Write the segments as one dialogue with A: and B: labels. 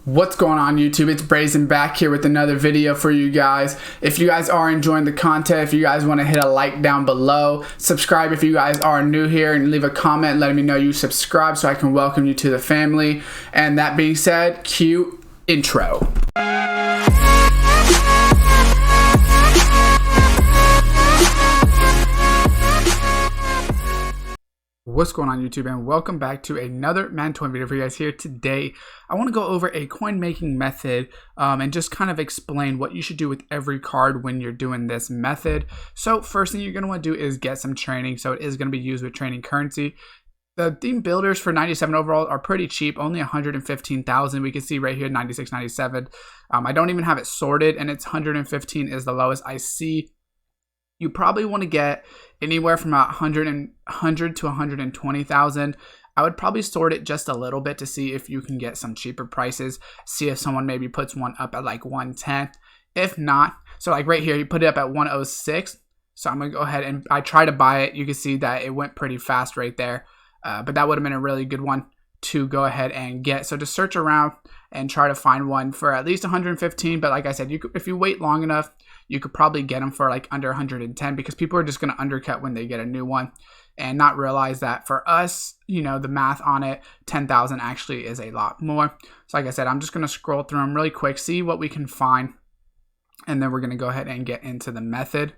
A: What's going on YouTube? It's Brazen back here with another video for you guys. If you guys are enjoying the content, if you guys want to hit a like down below, subscribe if you guys are new here, and leave a comment letting me know you subscribe so I can welcome you to the family. And that being said, cue intro. What's going on YouTube, and welcome back to another Madden toy video for you guys here. Today I want to go over a coin making method and just kind of explain what you should do with every card when you're doing this method. So first thing you're going to want to do is get some training. So it is going to be used with training currency. The theme builders for 97 overall are pretty cheap, only 115,000. We can see right here 96, 97. I don't even have it sorted, and it's 115 is the lowest I see. You probably want to get anywhere from about 100 to 120,000. I would probably sort it just a little bit to see if you can get some cheaper prices. See if someone maybe puts one up at like 110. If not, so like right here, you put it up at 106. So I'm going to go ahead and I try to buy it. You can see that it went pretty fast right there. But that would have been a really good one to go ahead and get. So just search around and try to find one for at least 115. But like I said, if you wait long enough, you could probably get them for like under 110, because people are just going to undercut when they get a new one and not realize that for us, you know, the math on it, 10,000 actually is a lot more. So like I said, I'm just going to scroll through them really quick, see what we can find, and then we're going to go ahead and get into the method.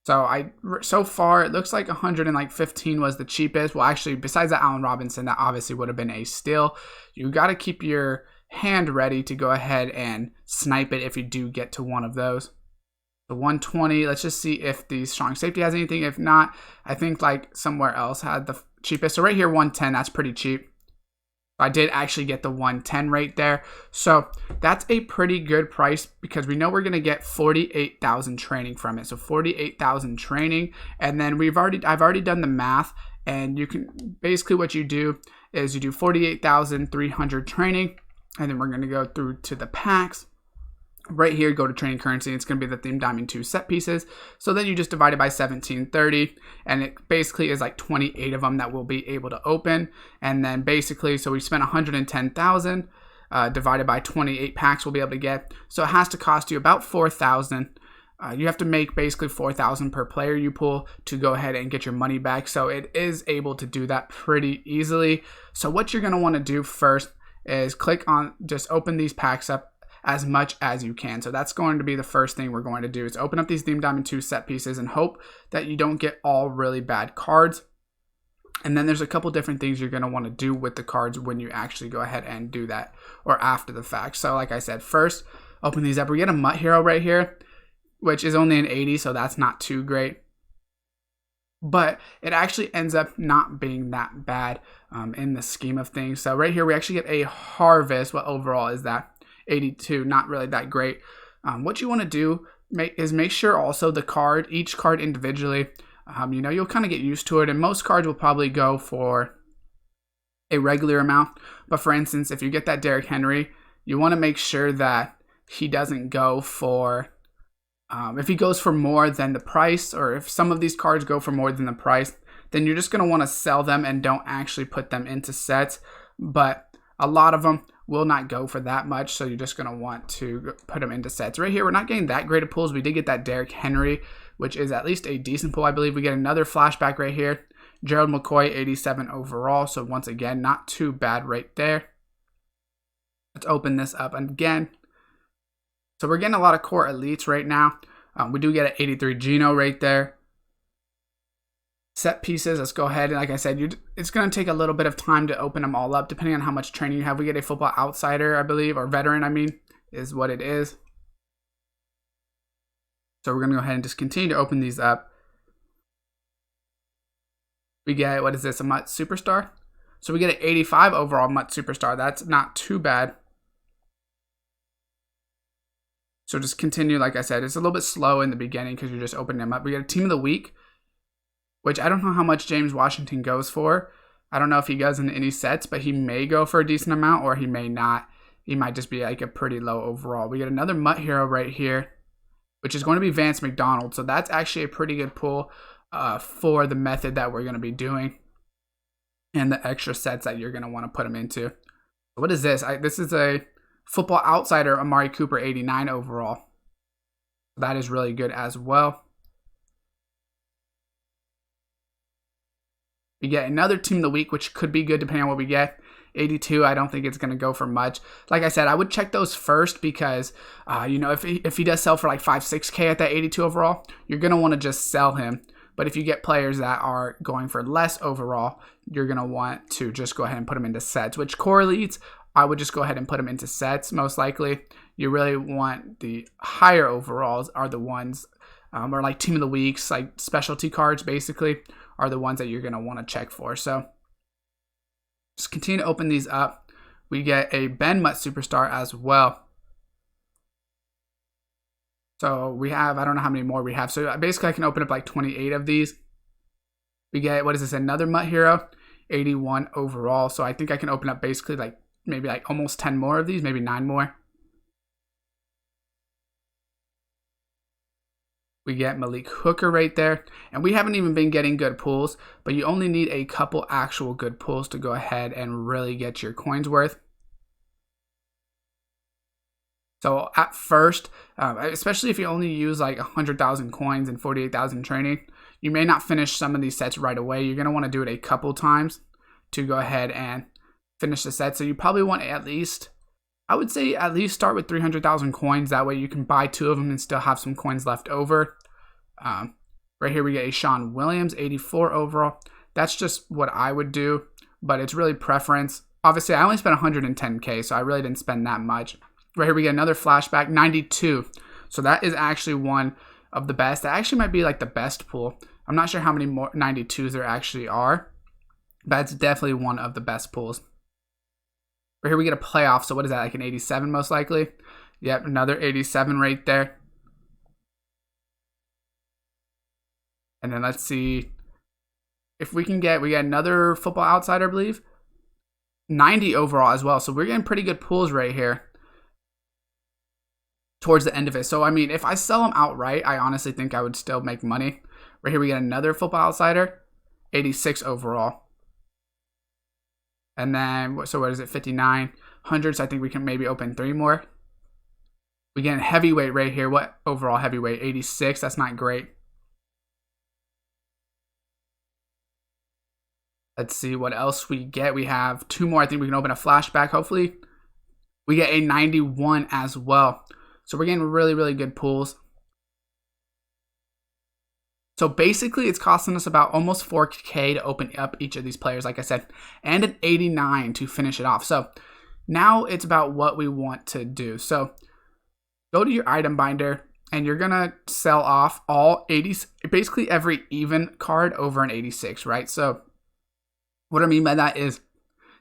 A: So far it looks like 115 was the cheapest. Well, actually, besides that Allen Robinson, that obviously would have been a steal. You got to keep your hand ready to go ahead and snipe it if you do get to one of those. The 120, let's just see if the strong safety has anything. If not, I think like somewhere else had the cheapest. So right here, 110, that's pretty cheap. I did actually get the 110 right there. So that's a pretty good price, because we know we're going to get 48,000 training from it. So 48,000 training. And then I've already done the math, and you can basically what you do is you do 48,300 training, and then we're going to go through to the packs. Right here, go to training currency. It's going to be the Theme Diamond 2 set pieces. So then you just divide it by 1730, and it basically is like 28 of them that we'll be able to open. And then basically, so we spent 110,000 divided by 28 packs we'll be able to get. So it has to cost you about 4,000. You have to make basically 4,000 per player you pull to go ahead and get your money back. So it is able to do that pretty easily. So what you're going to want to do first is click on, just open these packs up as much as you can. So that's going to be the first thing we're going to do, is open up these Theme Diamond 2 set pieces and hope that you don't get all really bad cards. And then there's a couple different things you're going to want to do with the cards when you actually go ahead and do that, or after the fact. So like I said, first open these up. We get a Mutt Hero right here, which is only an 80, so that's not too great. But it actually ends up not being that bad in the scheme of things. So right here, we actually get a Harvest. What overall is that? 82, not really that great. What you want to do is make sure also each card individually, you know, you'll kind of get used to it, and most cards will probably go for a regular amount. But for instance, if you get that Derrick Henry, you want to make sure that he doesn't go for, if he goes for more than the price, or if some of these cards go for more than the price, then you're just going to want to sell them and don't actually put them into sets. But a lot of them will not go for that much, so you're just going to want to put them into sets. Right here, we're not getting that great of pulls. We did get that Derrick Henry, which is at least a decent pull, I believe. We get another flashback right here. Gerald McCoy, 87 overall, so once again, not too bad right there. Let's open this up again. So we're getting a lot of core elites right now. We do get an 83 Geno right there. Set pieces, let's go ahead, and like I said, it's going to take a little bit of time to open them all up, depending on how much training you have. We get a football outsider, I believe, or veteran, I mean, is what it is. So we're going to go ahead and just continue to open these up. We get, what is this, a Mutt Superstar? So we get an 85 overall Mutt Superstar. That's not too bad. So just continue, like I said, it's a little bit slow in the beginning because you're just opening them up. We get a Team of the Week, which I don't know how much James Washington goes for. I don't know if he goes in any sets, but he may go for a decent amount, or he may not. He might just be like a pretty low overall. We get another Mutt Hero right here, which is going to be Vance McDonald. So that's actually a pretty good pull for the method that we're going to be doing, and the extra sets that you're going to want to put them into. What is this? This is a Football Outsider Amari Cooper 89 overall. That is really good as well. We get another Team of the Week, which could be good depending on what we get. 82, I don't think it's going to go for much. Like I said, I would check those first because, if he does sell for like 5, 6K at that 82 overall, you're going to want to just sell him. But if you get players that are going for less overall, you're going to want to just go ahead and put them into sets, which core elites, I would just go ahead and put them into sets most likely. You really want the higher overalls are the ones, or like Team of the Weeks, like specialty cards basically, are the ones that you're going to want to check for. So just continue to open these up. We get a Ben Mutt Superstar as well. So we have, I don't know how many more we have. So basically I can open up like 28 of these. We get, what is this, another Mutt Hero, 81 overall. So I think I can open up basically maybe almost 10 more of these, maybe 9 more. We get Malik Hooker right there. And we haven't even been getting good pulls, but you only need a couple actual good pulls to go ahead and really get your coins worth. So at first, especially if you only use like 100,000 coins and 48,000 training, you may not finish some of these sets right away. You're going to want to do it a couple times to go ahead and finish the set. So you probably want at least, I would say at least start with 300,000 coins. That way you can buy 2 of them and still have some coins left over. Right here we get a Sean Williams, 84 overall. That's just what I would do, but it's really preference. Obviously, I only spent 110K, so I really didn't spend that much. Right here we get another flashback, 92. So that is actually one of the best. That actually might be like the best pool. I'm not sure how many more 92s there actually are, but it's definitely one of the best pools. Right here we get a playoff. So what is that, like an 87 most likely? Yep, another 87 right there. And then let's see if we get another Football Outsider, I believe. 90 overall as well. So we're getting pretty good pools right here towards the end of it. So, I mean, if I sell them outright, I honestly think I would still make money. Right here we get another Football Outsider, 86 overall. And then, so what is it, 59? Hundreds, I think we can maybe open 3 more. We get a heavyweight right here. What overall heavyweight? 86, that's not great. Let's see what else we get. We have 2 more. I think we can open a flashback, hopefully. We get a 91 as well. So we're getting really, really good pools. So basically, it's costing us about almost 4K to open up each of these players, like I said, and an 89 to finish it off. So now it's about what we want to do. So go to your item binder, and you're going to sell off all 80s, basically every even card over an 86, right? So what I mean by that is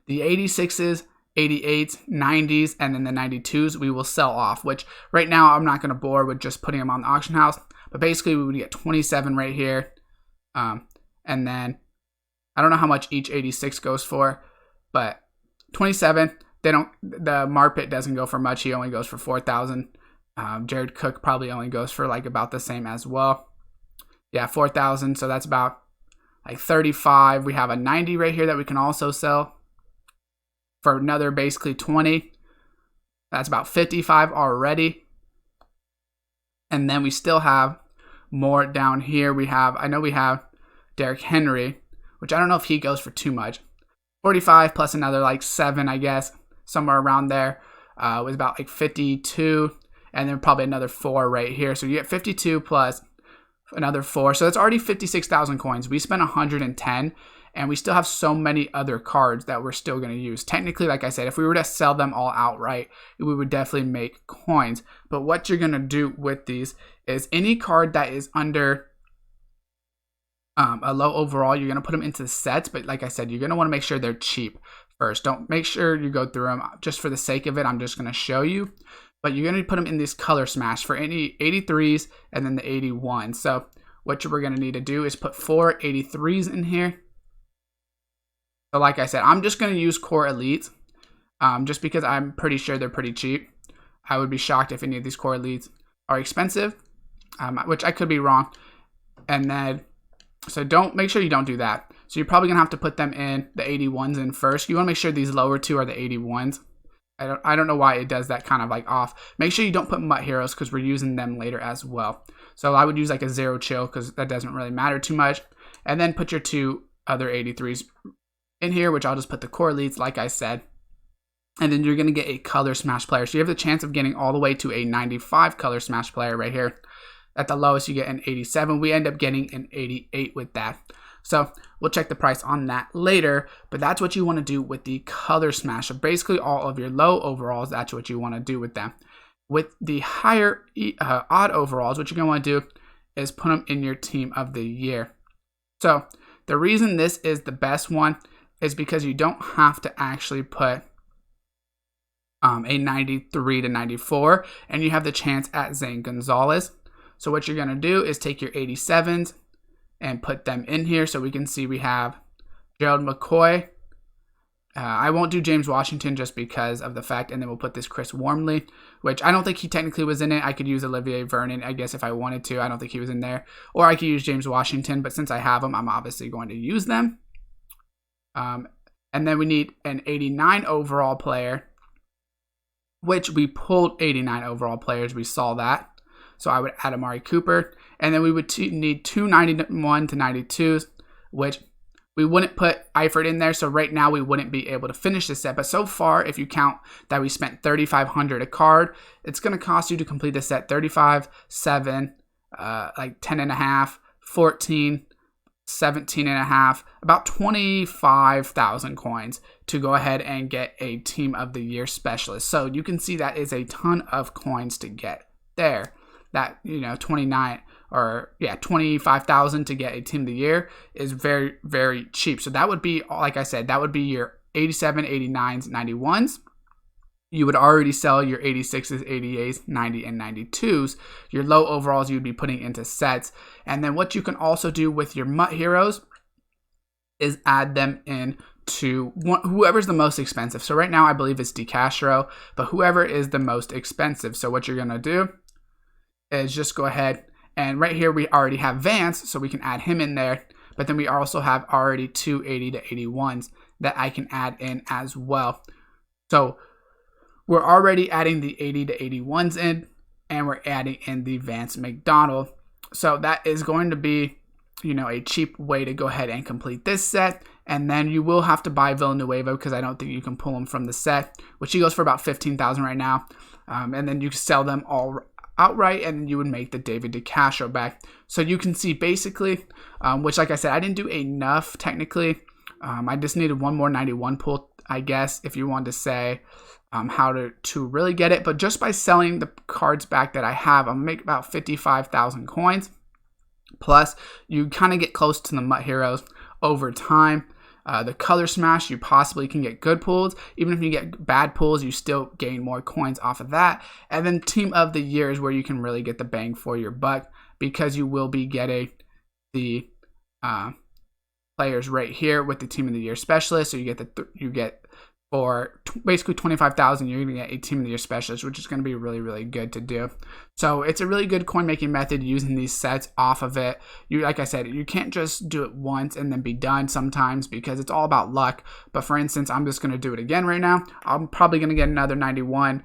A: the 86s, 88s, 90s, and then the 92s we will sell off, which right now I'm not going to bore with just putting them on the auction house. But basically we would get 27 right here. And then I don't know how much each 86 goes for, but 27, the Marpet doesn't go for much. He only goes for 4,000. Jared Cook probably only goes for like about the same as well. Yeah, 4,000. So that's about like 35. We have a 90 right here that we can also sell for another basically 20. That's about 55 already. And then we still have more down here. I know we have Derrick Henry, which I don't know if he goes for too much. 45 plus another like 7, I guess, somewhere around there. Was about like 52, and then probably another 4 right here. So you get 52 plus another 4. So that's already 56,000 coins. We spent 110, and we still have so many other cards that we're still going to use. Technically, like I said, if we were to sell them all outright, we would definitely make coins. But what you're going to do with these is any card that is under a low overall, you're going to put them into the sets. But like I said, you're going to want to make sure they're cheap first. Don't make sure you go through them just for the sake of it. I'm just going to show you. But you're going to put them in this color smash for any 83s and then the 81s. So what we're going to need to do is put 4 83s in here. So like I said, I'm just going to use core elites just because I'm pretty sure they're pretty cheap. I would be shocked if any of these core elites are expensive, which I could be wrong. And then, so make sure you don't do that. So you're probably going to have to put them in the 81s in first. You want to make sure these lower 2 are the 81s. I don't know why it does that kind of like off. Make sure you don't put MUT Heroes because we're using them later as well. So I would use like a 0 chill because that doesn't really matter too much. And then put your 2 other 83s in here, which I'll just put the core elites like I said. And then you're going to get a color smash player. So you have the chance of getting all the way to a 95 color smash player right here. At the lowest, you get an 87. We end up getting an 88 with that. So we'll check the price on that later, but that's what you want to do with the color smash. So basically all of your low overalls, that's what you want to do with them. With the higher odd overalls, what you're going to want to do is put them in your team of the year. So the reason this is the best one is because you don't have to actually put a 93 to 94, and you have the chance at Zane Gonzalez. So what you're going to do is take your 87s and put them in here. So we can see we have Gerald McCoy. I won't do James Washington just because of the fact, and then we'll put this Chris Wormley, which I don't think he technically was in it. I could use Olivier Vernon, I guess, if I wanted to. I don't think he was in there. Or I could use James Washington, but since I have them, I'm obviously going to use them. And then we need an 89 overall player, which we pulled 89 overall players. We saw that. So I would add Amari Cooper. And then we would need 2 91 to 92s, which we wouldn't put Eifert in there. So right now we wouldn't be able to finish this set. But so far, if you count that we spent $3,500 a card, it's going to cost you to complete the set 35, 7, like 10.5, 14, 17.5, about 25,000 coins to go ahead and get a Team of the Year specialist. So you can see that is a ton of coins to get there. That, 25,000 to get a Team of the Year is very, very cheap. So that would be, like I said, that would be your 87, 89s, 91s. You would already sell your 86s, 88s, 90, and 92s. Your low overalls you would be putting into sets. And then what you can also do with your MUT Heroes is add them in to whoever's the most expensive. So right now I believe it's DeCastro, but whoever is the most expensive. So what you're going to do is just go ahead, and right here we already have Vance, so we can add him in there. But then we also have already 2 80 to 81s that I can add in as well. So we're already adding the 80 to 81s in, and we're adding in the Vance McDonald. So that is going to be, a cheap way to go ahead and complete this set. And then you will have to buy Villanueva because I don't think you can pull him from the set, which he goes for about 15,000 right now. And then you can sell them all outright, and you would make the David DeCastro back. So you can see basically, which like I said, I didn't do enough technically. I just needed one more 91 pull, I guess, if you wanted to say how to really get it. But just by selling the cards back that I have, I'm going to make about 55,000 coins. Plus, you kind of get close to the MUT Heroes over time. The color smash, you possibly can get good pulls. Even if you get bad pulls, you still gain more coins off of that. And then Team of the Year is where you can really get the bang for your buck, because you will be getting the players right here with the Team of the Year specialist. So you get for basically 25,000, you're going to get a Team of the Year specialist, which is going to be really, really good to do. So it's a really good coin making method using these sets off of it. Like I said, you can't just do it once and then be done sometimes because it's all about luck. But for instance, I'm just going to do it again right now. I'm probably going to get another 91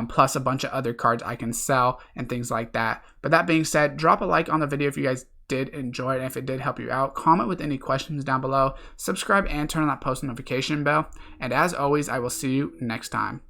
A: plus a bunch of other cards I can sell and things like that. But that being said, drop a like on the video if you guys did enjoy it, and if it did help you out. Comment with any questions down below, subscribe, and turn on that post notification bell. And as always, I will see you next time.